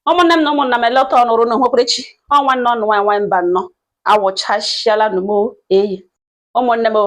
ụmụnne m na ụmụnna m eleta ọnụrụ na nhwekwerechi ọnwa nnọ nwa mba nnọ awụchasịala n'umo eyi ụmụnne m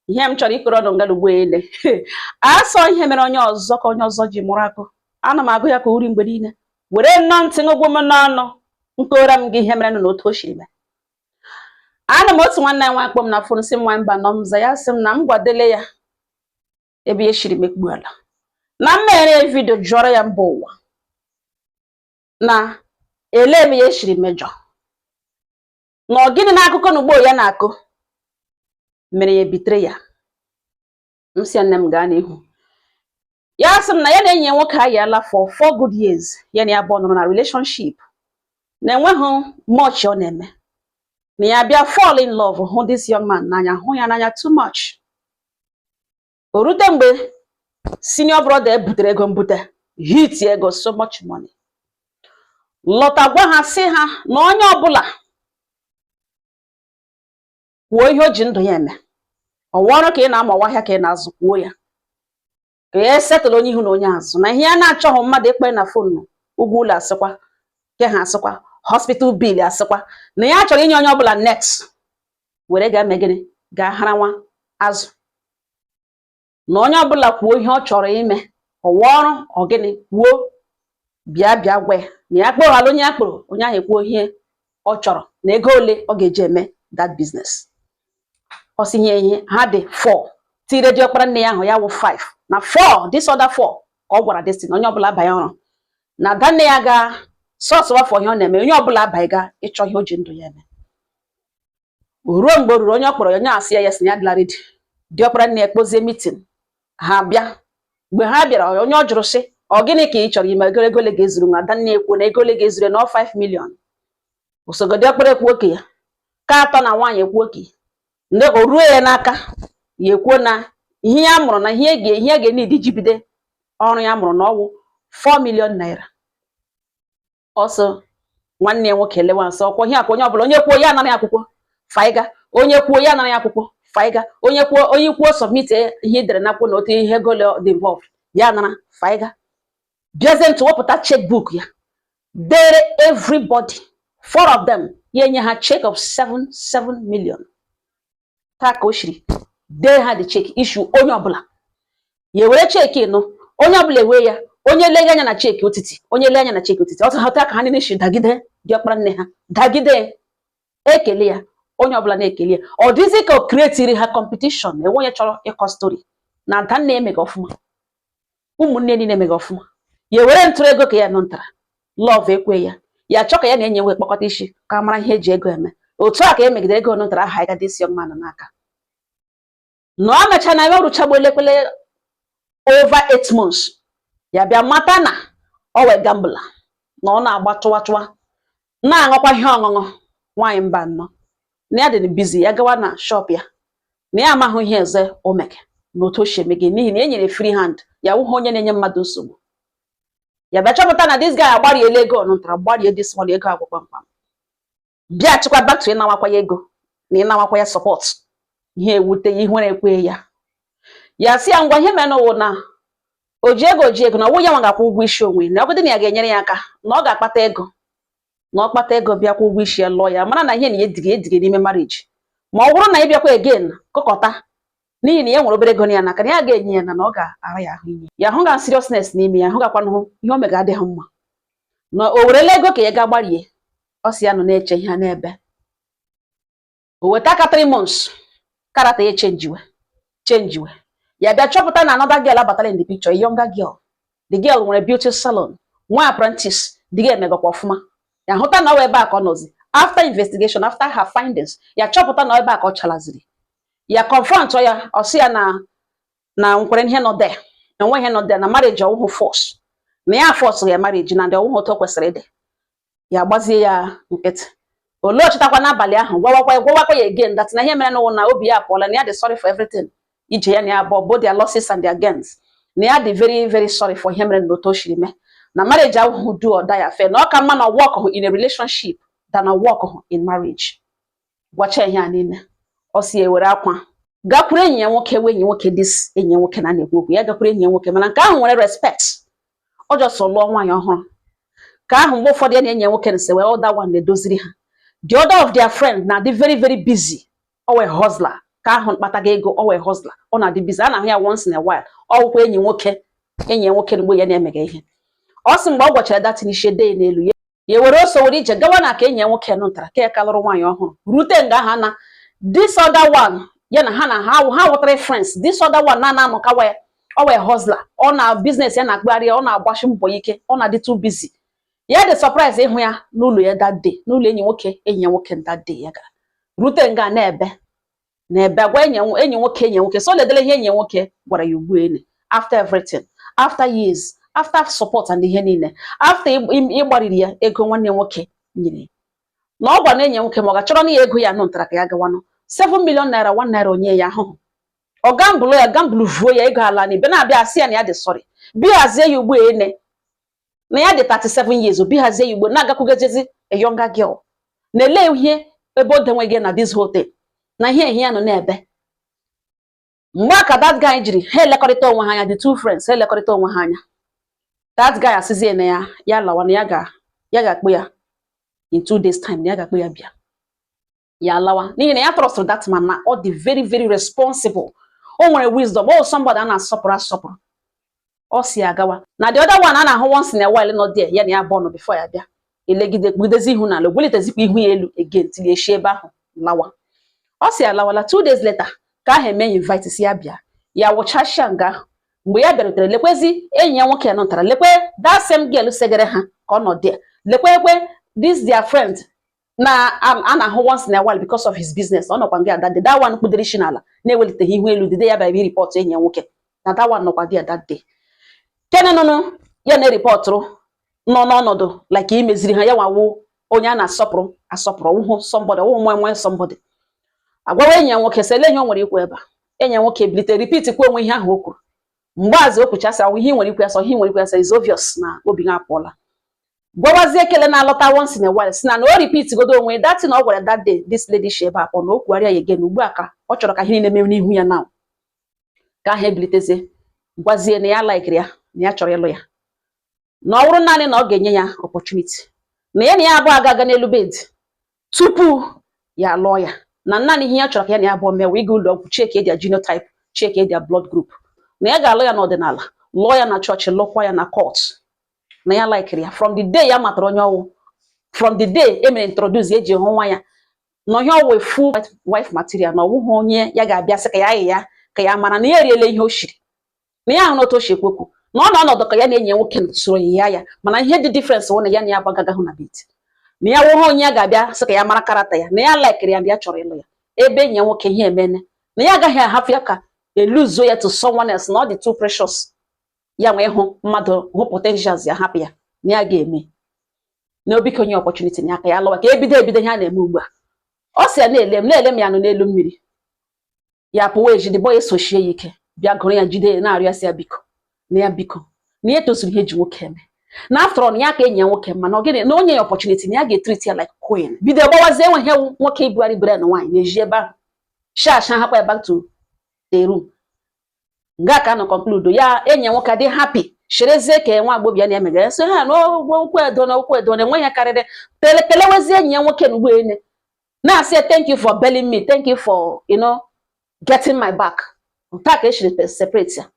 ihe m chọrọ ikpere ọnụ nga ugbo ele asọ ihe mere onye ọzọ ka onye ọzọ ji mụrụ akụ ana m agụ ya ka uri mgbe niile were nnọọ ntị ngụgwụ m n'ọnụ nkora m gị ihe mere n'otu o siri mee. Ana m otu nwanne nwa akpọ m na fon si m nwa mba nọ m za ya sị m na m gwadele ya ebe ya shiri mekpu ala na m mere vidio jụọrọ ya mba ụwa na ele ebe ya shiri mejọ na ọgịnị n'akụkọ n'ugbo ya na-akụ mere ya bitere ya. M si nne m gaa n'ihu ya sị m na ya na-enyi nwoke a yala for 4 good years ya na ya bụ nọrọ na relationship na-enweghị much ọ na-eme na ya bịa fall in love hụ this young man n'anya hụ ya n'anya too much. O rute mgbe senior brother butere ego mbute hit ego so much money lọta gwa ha sị ha na onye ọbụla kwuo ihe o ji ndụ ya eme ọwọrọ ka ị na-amawa ahịa ka ị na-azụ kwuo ya ka ya setụlụ onye ihu na onye azụ na ihe ya na-achọghị mmadụ ikpe na fonu ụgwọ ụlọ asịkwa ke ha asịkwa hospital bill asịkwa na ya chọrọ inye onye ọbụla next were ga megịnị ga hara nwa azụ na onye ọbụla kwuo ihe ọ chọrọ ime ọwọrọ ọgịnị kwuo bịa gwa na ya kpọrọ ala onye ya kpọrọ onye ahụ ekwuo ihe ọ chọrọ na ego ole ọ ga-eji eme that business. Ọ sị ihe ha dị 4 tire dị ọkpara nne ya ahụ ya wụ 5 na 4 this other 4 ka ọ gwara destin onye ọbụla abanye ọrụ na da nne ya ga sọsụ afọ ihe ọ na-eme onye ọbụla abanye ga ịchọ ihe o ji ndụ ya eme. O ruo mgbe o ruru onye ọ kpọrọ ya onye asị ya yes na ya dịla redi dị ọkpara nne ya kpozie meeting ha bịa mgbe ha bịara onye ọ jụrụ sị ọ gịnị ka ị chọrọ ime ego ole ga-ezuru nwa ada nne ekwu na ego ole ga-ezuru na 5 million osogodi ọkpara ekwu oke ya ka atọ na nwaanyị ekwu oke ndị o ruo ya n'aka ya ekwuo na ihe ya mụrụ na ihe ga-enidi jibide ọrụ ya mụrụ na ọwụ 4 million naira. Ọsọ nwanne ya nwoke elewa nsọ ọkwọ ihe akwa onye ọbụla onye kwuo ya anaghị akwụkwọ faiga onye kwuo ya anaghị akwụkwọ faiga onye kwuo submit ihe edere na akwụkwọ na otu ihe ego dị involved ya nara faiga bịazie ntụ wepụta checkbook ya dere everybody 4 of them ya enye ha check of 7 million ka o shiri dee ha the check issue onye ọbụla ya were check ịnụ onye ọbụla ewe ya onye lee anya na check otiti onye lee anya na check otiti ọtụ ha ka ha niile shi dagide dị ọkpara nne ha dagide ekele ya onye ọbụla na-ekele ya ọ dịzị ka o creatiri ha competition enwe onye chọrọ ịkọ story na ada nne emega ọfụma ụmụnne niile emega ọfụma ya were ntụrụ ego ka ya nọ ntara love ekwe ya chọ ka ya na-enye nwe kpọkọta isi ka mara ihe eji ego eme otu a ka emegidere ego nọ ntara aha ịga dị isi young man n'aka na ọ mecha na ya ọrụchagbo elekwele over 8 months ya bịa mata na ọ wee gambler na ọ na-agba tụwa na-aṅụkwa ihe ọṅụṅụ nwaanyị mba nnọ na ya dị busy ya gawa na shop ya na ya amaghị ihe eze o meke na otu o si eme gị n'ihi na e nyere free hand ya wụhụ onye na-enye mmadụ nsogbu ya bịa chọpụta na this guy agbariela ego ọnụntara gbarie this one ego agwụkwa mkpam bịa chịkwa back to ịnawakwa ya ego na ịnawakwa ya support ihe ewute ya ihu na-ekwe ya si ya ngwa ihe mere n'ụwa na o ji ego na ọwụ ya nwa ga-akwụ ụgwọ isi onwe na ọgụdị na ya ga-enyere ya aka na ọ ga-akpata ego na ọ kpata ego bịa kwụ ụgwọ isi ya lụọ ya mara na ihe na ya edige n'ime marriage ma ọ bụrụ na ị bịakwa again kọkọta n'ihi na ya nwere obere ego na ya n'aka na ya ga-enye ya na ọ ga-ara ya ahụ inye ya hụ ga seriousness n'ime ya hụ gakwanụ ihe o mega adịghị mma na o werela ego ka ya ga gbarie ọ si ya nọ na-eche ihe n'ebe o weta aka 3 months karata ya chenjiwe ya bịa chọpụta na another girl abatara in the picture, a younger girl. The girl nwere beauty salon nwa apprentice the girl megakwa ọfụma ya hụta na ọ ebe a ka ọ nọzi after investigation after her findings ya chọpụta na ebe a ka ọ chalaziri ya confront ya ọ sị ya na nkwere ihe nọ there enwe ihe nọ there na marriage ọwụhụ force na ya force ya marriage na ndị ọwụhụ otu o kwesịrị ịdị ya gbazie ya nkịtị olee ọchịtakwa n'abalị ahụ gwawakwa ya again that na ihe mere n'ụwa na obi ya apụọla na ya dị sorry for everything ije ya na ya bụ both their losses and their gains na ya dị very very sorry for ihe mere n'otu o shiri mee na marriage ahụhụ do or die affair na ọ ka mma na work in a relationship than work in marriage. Gwacha ihe a niile ọ si ewere akwa gakwuru enyi ya nwoke enyi nwoke dis enyi ya nwoke na na-ekwu okwu ya gakwuru enyi ya nwoke mana nke ahụ nwere respect ọ jọsọ lụọ nwaanyị ọhụrụ ka ahụ mgbe ụfọdụ na-enye nwoke nse wee other one na-edoziri ha. The other of their friend na dị very very busy. Ọ wee hustler ka ahụ mkpataga ego, ọ wee hustler, ọ na-adị busy. A na-ahụ ya once in a while. Ọ wụkwa enyi nwoke mgbe ya na-emega ihe. Ọ sị mgbe ọ gwachara datin ishe dee n'elu ya were oso were ije gawa na ka enyi nwoke nụ ntara ka ya kalụrụ nwaanyị ọhụrụ rute nga ha na this other one ya na ha na ha wụtara friends. This other one na-anọ ka wee ọ wee hustler, ọ na business ya na-akpagharị, ọ na-agbashi mbọ ike, ọ na-adị too busy. Ya dị surprise ịhụ ya n'ụlọ ya that day, n'ụlọ enyi nwoke that day ya gara rute nga na-ebe gwa enyi nwoke so ledele ihe enyi nwoke gwara ya ugbu ene after everything, after years, after support and ihe niile, after ịgbariri ya ego nwanne nwoke nyere na ọ gwa na enyi nwoke ma ọ ga-achọrọ na ya ego ya nụ ntara ka ya gawanụ 7 million naira 1 naira onye ya ahụ ọ gambulu vuo ya ego ala na ibe na-abịa asị ya na ya dị sorry bihazie ya ugbu ene na ya dị 37 years bihazie ya ugbu na-agakwugejezi a younger girl na-ele ihe ebe o denweghị na this hotel na ihe ya nọ n'ebe mgbe aka that guy jiri ha elekọrịta onwe ha anya, the two friends ha elekọrịta onwe ha anya. That guy asịzie na ya lawa na ya ga-akpụ ya in 2 days time, na ya ga-akpụ ya bịa ya lawa n'ihi na ya trust that man na ọ dị very very responsible, o nwere wisdom, o somebody a na-asọpụrụ ọ si agawa na the other one a na-ahụ once in a while nọ there ya na ya bọnụ before ya bịa elegidezi ihu na ala gwelitezikwa ihu ya elu again till eshi ebe ahụ lawa. Ọ si alawala 2 days later ka ahụ eme invite si ya bịa ya wụchashia nga ahụ. Mgbe ya bịarutere lekwezi enyi ya nwoke nọtara lekwe that same girl segere ha ka ọ nọ there lekwe this their friend na a na-ahụ once in a while because of his business. Ọ nọkwa nga that one kpudere isi n'ala na-eweliteghị ihu elu dide ya bịa report enyi ya nwoke na that one nọkwa there that day. Kene nụnụ ya na-eripọtụrụ nọ n'ọnọdụ like imeziri ha ya nwawo onye a na-asọpụrụ ụhụ somebody nwe somebody agwawa enyi ya nwoke sele ihe o nwere ikwu ebe enyi ya nwoke bilite repeat kwa onwe ihe ahụ o kwuru. Mgbazi o kwuchasa ihe nwere ikwu ya is obvious na obi ha apụọla. Gwawazie ekele na-alọta once in a while si na o repeat godo onwe that thing ọ gwara that day this lady shi ebe akpọ na o kwugharịa ya again ugbu a ka ọ chọrọ ka ihe niile mee n'ihu ya now ka ahụ ebilitezie gwazie na ya like ya na ya chọrọ ịlụ ya na ọ bụrụ naanị na ọ ga-enye ya opportunity na ya abụọ aga n'elu bed tupu ya lụọ ya na naanị ihe ya chọrọ ka ya na ya abụọ mewe ịga ụlọ ọgwụ check their genotype, check their blood group, na ya ga-alụ ya n'ọdịnala, lụọ ya na chọọchị, lụkwa ya na court, na ya like ya from the day ya matara onye ọwụ, from the day emere introduce eji hụ nwa ya na ihe ọwụ full wife material na ọwụghị onye ya ga-abịa sị ka ya mara na ya eriele ihe o shiri na ya ahụ n'otu o shi ekwekwu na ọ nọ ọnọdụ ka ya na-enye nwoke soro ya mana ihe dị difference wụ na ya na ya gbagagahụ na bit na ya wụghị onye ya ga-abịa sị ka ya mara karata ya na ya like ya na ya chọrọ ịlụ ya ebe enyi ya nwoke ihe emene na ya agaghị ahapụ ya ka eluzo ya to someone else na ọ dị too precious ya nwee hụ mmadụ hụ potentials ya hapụ ya na ya ga-eme na obike onye opportunity na aka ya lụwa ka ebido ihe a na-eme ugbu a. Ọ sị ya na-ele m ya nọ n'elu mmiri ya pụwa ejide boy esochie ya ike bịa gụrụ ya jide na-arịọ ya biko na ya tozuru ihe ji nwoke eme na after all ya ka enyi ya nwoke mana ogene na onye ya opportunity na ya ga-treat ya like queen bido gbawazie enwe ihe nwoke ibugharị bere na nwaanyị na-eji ebe ahụ shasha hapụ ya back to the room nga ka nọ conclude ya enyi ya nwoke dị happy sherezie ka nwa agbọbịa ya na-emega ya so ha n'okwu edo na enwe ya karịrị kelewezie enyi ya nwoke n'ugbo ene na-asị thank you for bailing me, thank you for getting my back. Nta ka eshiri separate ya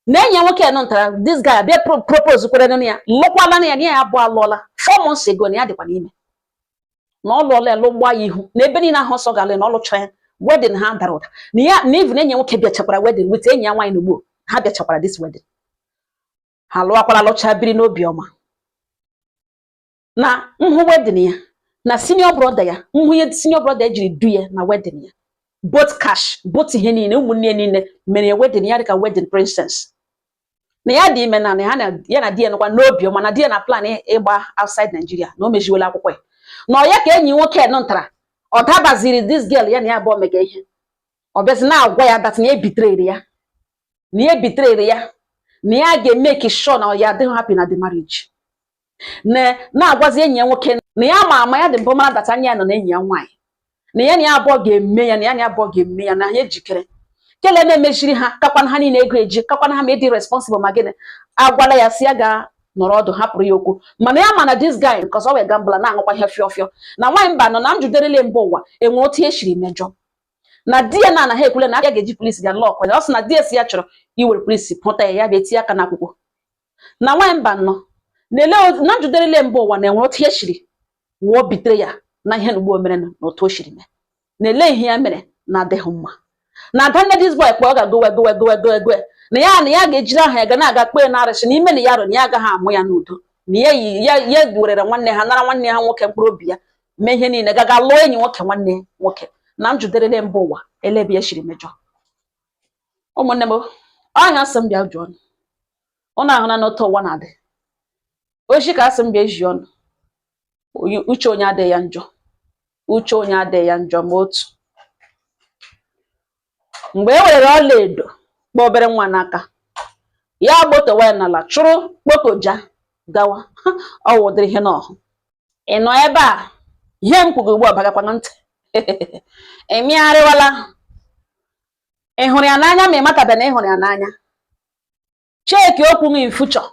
na enyi ya nwoke nọ ntara this guy bịa propose kwere na ya lụkwala na ya abụọ alụọla 4 months ago na ya dịkwa n'ime na ọ lụọla lụ gba ya ihu na ebe niile ahụ ọsọ gala na ọ lụcha ya wedding ha dara ụda na even enyi ya nwoke bịachakwara wedding with enyi ya nwaanyị n'ugbo ha bịachakwara this wedding ha lụọkwala lụcha biri n'obi ọma na nhụ wedding ya na senior brother ya nhụ ya senior brother ejiri du ya na wedding ya both cash both ihe niile ụmụnne niile mere wedding ya dịka wedding princess na ya dị ime na ya na di ya nọkwa n'obi ọma na di ya na plan ịgba outside Nigeria na o mejiwela akwụkwọ ya na ya ka enyi nwoke nọ ntara ọ dabaziri this girl ya na ya abụọ mega ihe ọ bịazi na-agwa ya that na ya betrayed ya na ya ga-make sure na ya adịghị happy na the marriage na-agwazi enyi ya nwoke na ya ma ya dị mbụ mara data anya ya nọ na enyi ya nwaanyị na ya na ya abụọ ga-eme ya na ya ejikere kele na-emejiri ha kakwana ha niile ego eji kakwana ha ma ịdị responsible ma gịnị agwala ya si ya ga nọrọ ọdụ hapụrụ ya okwu mana ya mana this guy because ọ wee gambler na-aṅụkwa ihe fịọfịọ na nwaanyị mba nọ na njuderele mba ụwa enwe otu eshiri mejọ na di ya na anaghị ekwule na a ga-eji polisi ga lọọ kwanye ọ sị na di esi ya chọrọ iwere polisi pụta ya bịa etinye aka n'akwụkwọ na nwaanyị mba nọ na njuderele mba ụwa na-enwe otu eshiri wụọ bitere ya na ihe na ugbo mere na otu o shiri mee na-ele ihe ya mere na adịghị mma na adanya dis boy kpọọ ga-gowe na ya ga-ejiri aha ya ga na-aga kpee na arịsị n'ime na ya rụ na ya agaghị amụ ya n'udo na ya werere nwanne ha nara nwanne ha nwoke mkpụrụ obi ya mee ihe niile gaga lụọ enyi nwoke nwanne nwoke na njuderele mba ụwa elebe ya shiri mejọ ụmụnne m ọnya sị m bịa jụọ ụnụ ahụ na n'otu ụwa na-adị ochi ka asị m bịa eji ọnụ uche onye adịghị ya njọ uche onye adịghị ya njọ ma otu mgbe e werere ọla edo kpọọ obere nwa n'aka ya gbotowa ya n'ala chụrụ kpotoja gawa ọ wụdịrị ihe n'ọhụ ị nọ ebe a ihe m kwugo ugbu a bagakwa na ntị emegharịwala ị hụrụ ya n'anya ma ị matabe na ị hụrụ ya n'anya cheki okwu m in future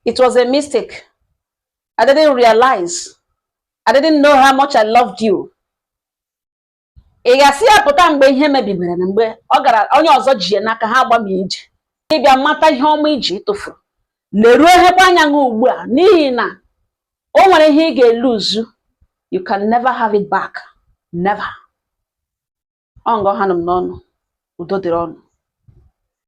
it was a mistake I didn't realize I didn't know how much I loved you ị ga-asị ya pụta mgbe ihe mebibere na mgbe ọ gara onye ọzọ ji ya n'aka ha agba m ije ịbịa mata ihe ọma iji tụfuru leruo ehekwa anya gị ugbu a n'ihi na o nwere ihe ị ga-eluzu you can never have it back never ọ ngọ ha nọ m n'ọnụ udo dịrị ọnụ